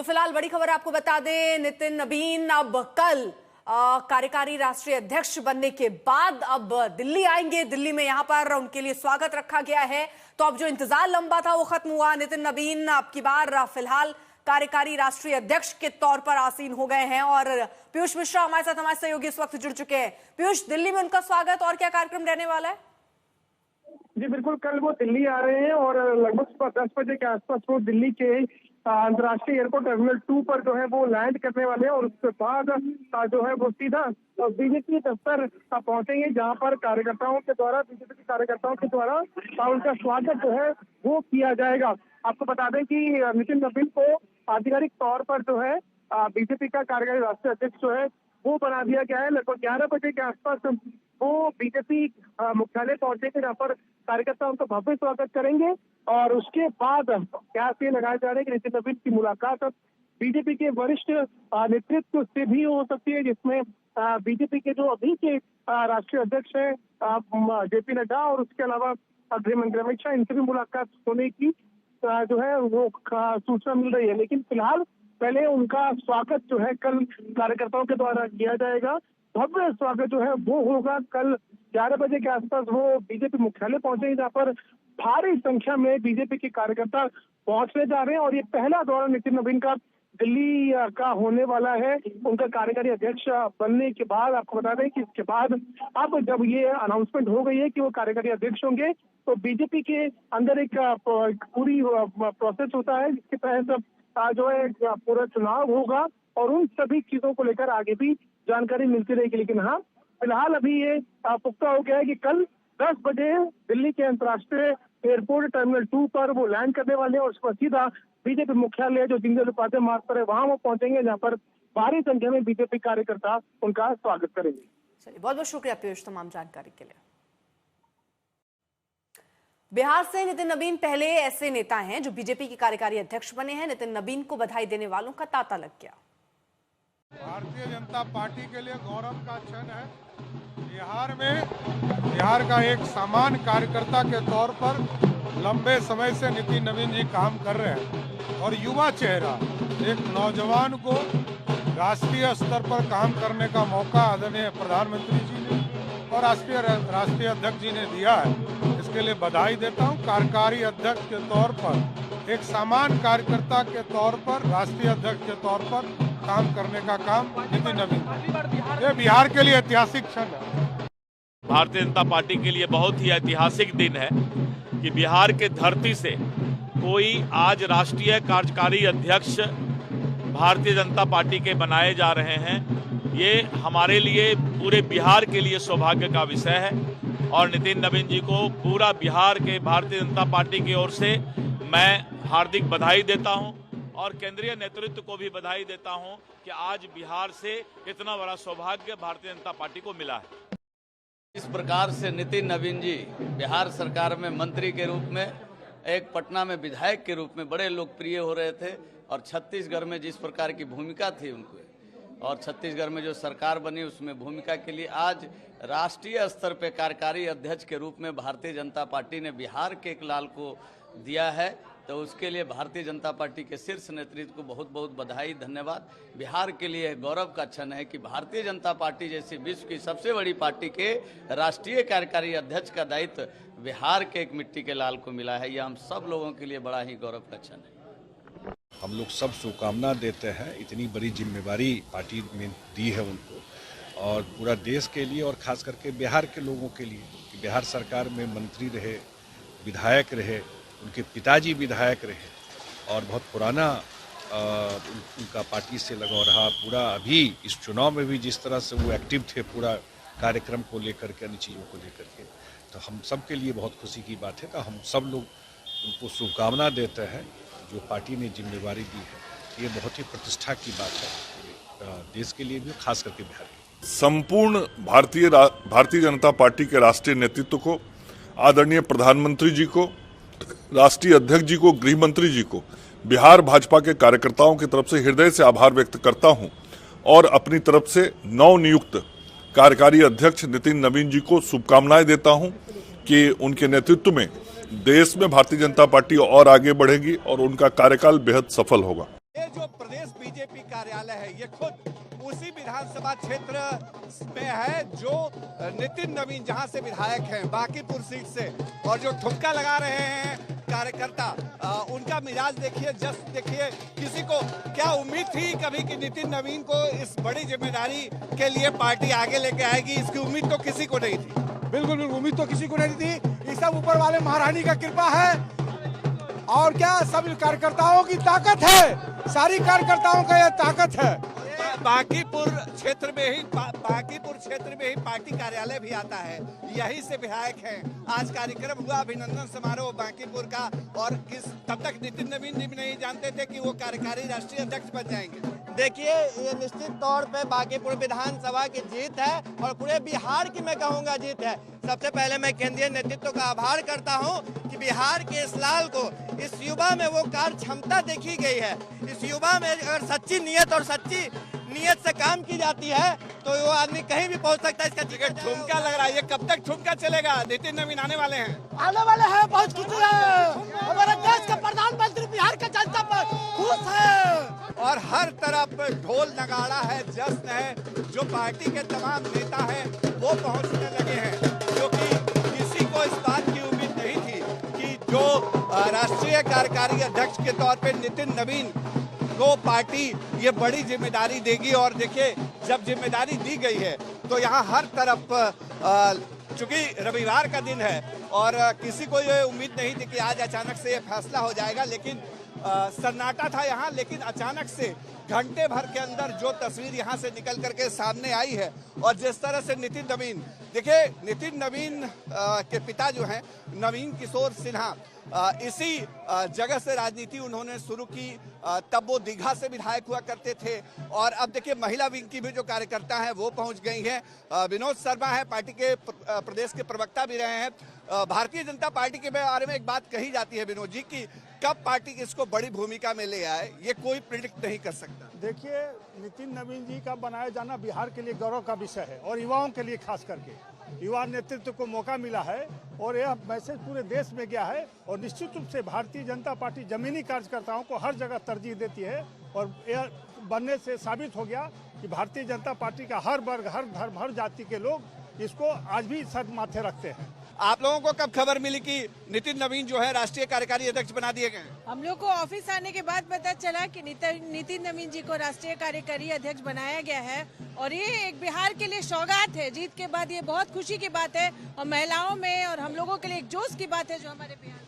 तो फिलहाल बड़ी खबर आपको बता दें, नितिन नबीन अब कल कार्यकारी राष्ट्रीय अध्यक्ष बनने के बाद अब दिल्ली आएंगे। दिल्ली में यहां पर उनके लिए स्वागत रखा गया है। तो अब जो इंतजार लंबा था वो खत्म हुआ। नितिन नबीन अब की बार फिलहाल कार्यकारी राष्ट्रीय अध्यक्ष के तौर पर आसीन हो गए हैं और पीयूष मिश्रा हमारे सहयोगी इस वक्त जुड़ चुके हैं। पीयूष, दिल्ली में उनका स्वागत और क्या कार्यक्रम रहने वाला है? जी बिल्कुल, कल वो दिल्ली आ रहे हैं और लगभग 10 बजे के आसपास वो दिल्ली के अंतर्राष्ट्रीय एयरपोर्ट टर्मिनल 2 पर जो है वो लैंड करने वाले हैं और उसके बाद जो है वो सीधा बीजेपी दफ्तर पहुंचेंगे, जहां पर कार्यकर्ताओं के द्वारा, बीजेपी के कार्यकर्ताओं के द्वारा उनका स्वागत जो है वो किया जाएगा। आपको बता दें कि नितिन नबीन को आधिकारिक तौर पर जो है बीजेपी का कार्यकारी राष्ट्रीय अध्यक्ष जो है वो बना दिया गया है। लगभग 11 बजे के आसपास वो बीजेपी मुख्यालय पहुंचेंगे, जहाँ पर कार्यकर्ता उनका भव्य स्वागत करेंगे और उसके बाद क्या ये लगाए जा रहे हैं कि नितिन नबीन की मुलाकात बीजेपी के वरिष्ठ नेतृत्व से भी हो सकती है, जिसमें बीजेपी के जो अभी के राष्ट्रीय अध्यक्ष है जेपी नड्डा और उसके अलावा गृह मंत्री अमित शाह, इनसे भी मुलाकात होने की जो है वो सूचना मिल रही है। लेकिन फिलहाल पहले उनका स्वागत जो है कल कार्यकर्ताओं के द्वारा किया जाएगा। भव्य स्वागत जो है वो होगा कल 11 बजे के आसपास। वो बीजेपी मुख्यालय पहुंचेंगे, जहाँ पर भारी संख्या में बीजेपी के कार्यकर्ता पहुंचने जा रहे हैं और ये पहला दौरा नितिन नबीन का दिल्ली का होने वाला है उनका कार्यकारी अध्यक्ष बनने के बाद। आपको बता दें कि इसके बाद अब जब ये अनाउंसमेंट हो गई है कि वो कार्यकारी अध्यक्ष होंगे, तो बीजेपी के अंदर एक पूरी प्रोसेस होता है जिसके तहत जो है पूरा चुनाव होगा और उन सभी चीजों को लेकर आगे भी जानकारी मिलती रहेगी। लेकिन हाँ, फिलहाल अभी ये पुख्ता हो गया है कि कल 10 बजे दिल्ली के अंतर्राष्ट्रीय एयरपोर्ट टर्मिनल 2 पर वो लैंड करने वाले हैं और उसके बाद सीधा बीजेपी मुख्यालय जो दीनदयाल उपाध्याय मार्ग पर है वहां वो पहुंचेंगे, जहाँ पर भारी संख्या में बीजेपी कार्यकर्ता उनका स्वागत करेंगे। चलिए, बहुत बहुत शुक्रिया पीयूष तमाम जानकारी के लिए। बिहार से नितिन नबीन पहले ऐसे नेता हैं जो बीजेपी के कार्यकारी अध्यक्ष बने हैं। नितिन नबीन को बधाई देने वालों का तांता लग गया। भारतीय जनता पार्टी के लिए गौरव का क्षण है। बिहार का एक सामान्य कार्यकर्ता के तौर पर लंबे समय से नितिन नबीन जी काम कर रहे हैं और युवा चेहरा एक नौजवान को राष्ट्रीय स्तर पर काम करने का मौका आदरणीय प्रधानमंत्री जी ने और राष्ट्रीय अध्यक्ष जी ने दिया है। इसके लिए बधाई देता हूं। कार्यकारी अध्यक्ष के तौर पर, एक सामान्य कार्यकर्ता के तौर पर, राष्ट्रीय अध्यक्ष के तौर पर काम करने का काम नितिन नबीन, ये बिहार के लिए ऐतिहासिक क्षण है। भारतीय जनता पार्टी के लिए बहुत ही ऐतिहासिक दिन है कि बिहार के धरती से कोई आज राष्ट्रीय कार्यकारी अध्यक्ष भारतीय जनता पार्टी के बनाए जा रहे हैं। ये हमारे लिए, पूरे बिहार के लिए सौभाग्य का विषय है और नितिन नबीन जी को पूरा बिहार के भारतीय जनता पार्टी की ओर से मैं हार्दिक बधाई देता हूं और केंद्रीय नेतृत्व को भी बधाई देता हूं कि आज बिहार से इतना बड़ा सौभाग्य भारतीय जनता पार्टी को मिला है। इस प्रकार से नितिन नबीन जी बिहार सरकार में मंत्री के रूप में, एक पटना में विधायक के रूप में बड़े लोकप्रिय हो रहे थे और छत्तीसगढ़ में जिस प्रकार की भूमिका थी उनको और छत्तीसगढ़ में जो सरकार बनी उसमें भूमिका के लिए आज राष्ट्रीय स्तर पर कार्यकारी अध्यक्ष के रूप में भारतीय जनता पार्टी ने बिहार के एक लाल को दिया है। तो उसके लिए भारतीय जनता पार्टी के शीर्ष नेतृत्व को बहुत बहुत बधाई, धन्यवाद। बिहार के लिए गौरव का क्षण है कि भारतीय जनता पार्टी जैसी विश्व की सबसे बड़ी पार्टी के राष्ट्रीय कार्यकारी अध्यक्ष का दायित्व बिहार के एक मिट्टी के लाल को मिला है। यह हम सब लोगों के लिए बड़ा ही गौरव का क्षण है। हम लोग सब शुभकामना देते हैं, इतनी बड़ी जिम्मेवारी पार्टी में दी है उनको और पूरा देश के लिए और खास करके बिहार के लोगों के लिए कि बिहार सरकार में मंत्री रहे, विधायक रहे, उनके पिताजी विधायक रहे और बहुत पुराना उनका पार्टी से लगाव रहा। पूरा अभी इस चुनाव में भी जिस तरह से वो एक्टिव थे पूरा कार्यक्रम को लेकर के, अन्य चीज़ों को लेकर के, तो हम सब के लिए बहुत खुशी की बात है। तो हम सब लोग उनको शुभकामना देते हैं। जो पार्टी ने जिम्मेवारी दी है ये बहुत ही प्रतिष्ठा की बात है देश के लिए भी, खास करके बिहार के। संपूर्ण भारतीय जनता पार्टी के राष्ट्रीय नेतृत्व को, आदरणीय प्रधानमंत्री जी को, राष्ट्रीय अध्यक्ष जी को, गृह मंत्री जी को, बिहार भाजपा के कार्यकर्ताओं की तरफ से हृदय से आभार व्यक्त करता हूं और अपनी तरफ से नवनियुक्त कार्यकारी अध्यक्ष नितिन नबीन जी को शुभकामनाएं देता हूं कि उनके नेतृत्व में देश में भारतीय जनता पार्टी और आगे बढ़ेगी और उनका कार्यकाल बेहद सफल होगा। कार्यालय है ये खुद उसी विधानसभा क्षेत्र में है जो नितिन नवीन जहां से विधायक हैं बांकीपुर सीट से, और जो ठुमका लगा रहे हैं कार्यकर्ता, उनका मिजाज देखिए, जस्ट देखिए। किसी को क्या उम्मीद थी कभी कि नितिन नवीन को इस बड़ी जिम्मेदारी के लिए पार्टी आगे लेके आएगी? इसकी उम्मीद तो किसी को नहीं थी। बिल्कुल उम्मीद तो किसी को नहीं थी। ये सब ऊपर वाले महारानी का कृपा है, और क्या सब कार्यकर्ताओं की ताकत है, सारी कार्यकर्ताओं का यह ताकत है। बांकीपुर क्षेत्र में ही पार्टी कार्यालय भी आता है, यही से विधायक हैं। आज कार्यक्रम हुआ अभिनंदन समारोह बांकीपुर का, और तब तक नितिन नवीन जी भी नहीं जानते थे कि वो कार्यकारी राष्ट्रीय अध्यक्ष बन जाएंगे। देखिए, ये निश्चित तौर पे बांकीपुर विधानसभा की जीत है और पूरे बिहार की मैं कहूँगा जीत है। सबसे पहले मैं केंद्रीय नेतृत्व का आभार करता हूँ कि बिहार के इस लाल को, इस युवा में वो कार्य क्षमता देखी गई है। इस युवा में अगर सच्ची नीयत और सच्ची नीयत से काम की जाती है तो वो आदमी कहीं भी पहुंच सकता है। इसका टिकट ठुमका लग रहा है, ये कब तक ठुमका चलेगा? नितिन नवीन आने वाले हैं, बहुत खुशी है। हमारे देश के प्रधानमंत्री बिहार के जनता पर खुश है, और हर तरफ ढोल नगाड़ा है, जश्न है। जो पार्टी के तमाम नेता हैं वो पहुंचने लगे हैं, क्योंकि किसी को इस बात की उम्मीद नहीं थी कि जो राष्ट्रीय कार्यकारी अध्यक्ष के तौर पे नितिन नवीन को पार्टी ये बड़ी जिम्मेदारी देगी। और देखिए, जब जिम्मेदारी दी गई है तो यहाँ हर तरफ, चूंकि रविवार का दिन है और किसी को ये उम्मीद नहीं थी कि आज अचानक से ये फैसला हो जाएगा, लेकिन सन्नाटा था यहाँ। लेकिन अचानक से घंटे भर के अंदर जो तस्वीर यहाँ से निकल करके सामने आई है, और जिस तरह से नितिन नवीन, देखिए नितिन नवीन के पिता जो हैं नवीन किशोर सिन्हा, इसी जगह से राजनीति उन्होंने शुरू की। तब वो दीघा से विधायक हुआ करते थे, और अब देखिए महिला विंग की भी जो कार्यकर्ता हैं वो पहुंच गई हैं। विनोद शर्मा है, पार्टी के प्रदेश के प्रवक्ता भी रहे हैं। भारतीय जनता पार्टी के बारे में एक बात कही जाती है विनोद जी की कब पार्टी इसको बड़ी भूमिका में ले आए, ये कोई प्रिडिक्ट नहीं कर सकता। देखिए, नितिन नवीन जी का बनाया जाना बिहार के लिए गौरव का विषय है, और युवाओं के लिए खास करके युवा नेतृत्व को मौका मिला है, और यह मैसेज पूरे देश में गया है। और निश्चित रूप से भारतीय जनता पार्टी जमीनी कार्यकर्ताओं को हर जगह तरजीह देती है, और यह बनने से साबित हो गया कि भारतीय जनता पार्टी का हर वर्ग, हर धर्म, हर जाति के लोग इसको आज भी सर माथे रखते हैं। आप लोगों को कब खबर मिली कि नितिन नवीन जो है राष्ट्रीय कार्यकारी अध्यक्ष बना दिए गए? हम लोग को ऑफिस आने के बाद पता चला कि नितिन नवीन जी को राष्ट्रीय कार्यकारी अध्यक्ष बनाया गया है, और ये एक बिहार के लिए सौगात है। जीत के बाद ये बहुत खुशी की बात है, और महिलाओं में और हम लोगों के लिए एक जोश की बात है जो हमारे बिहार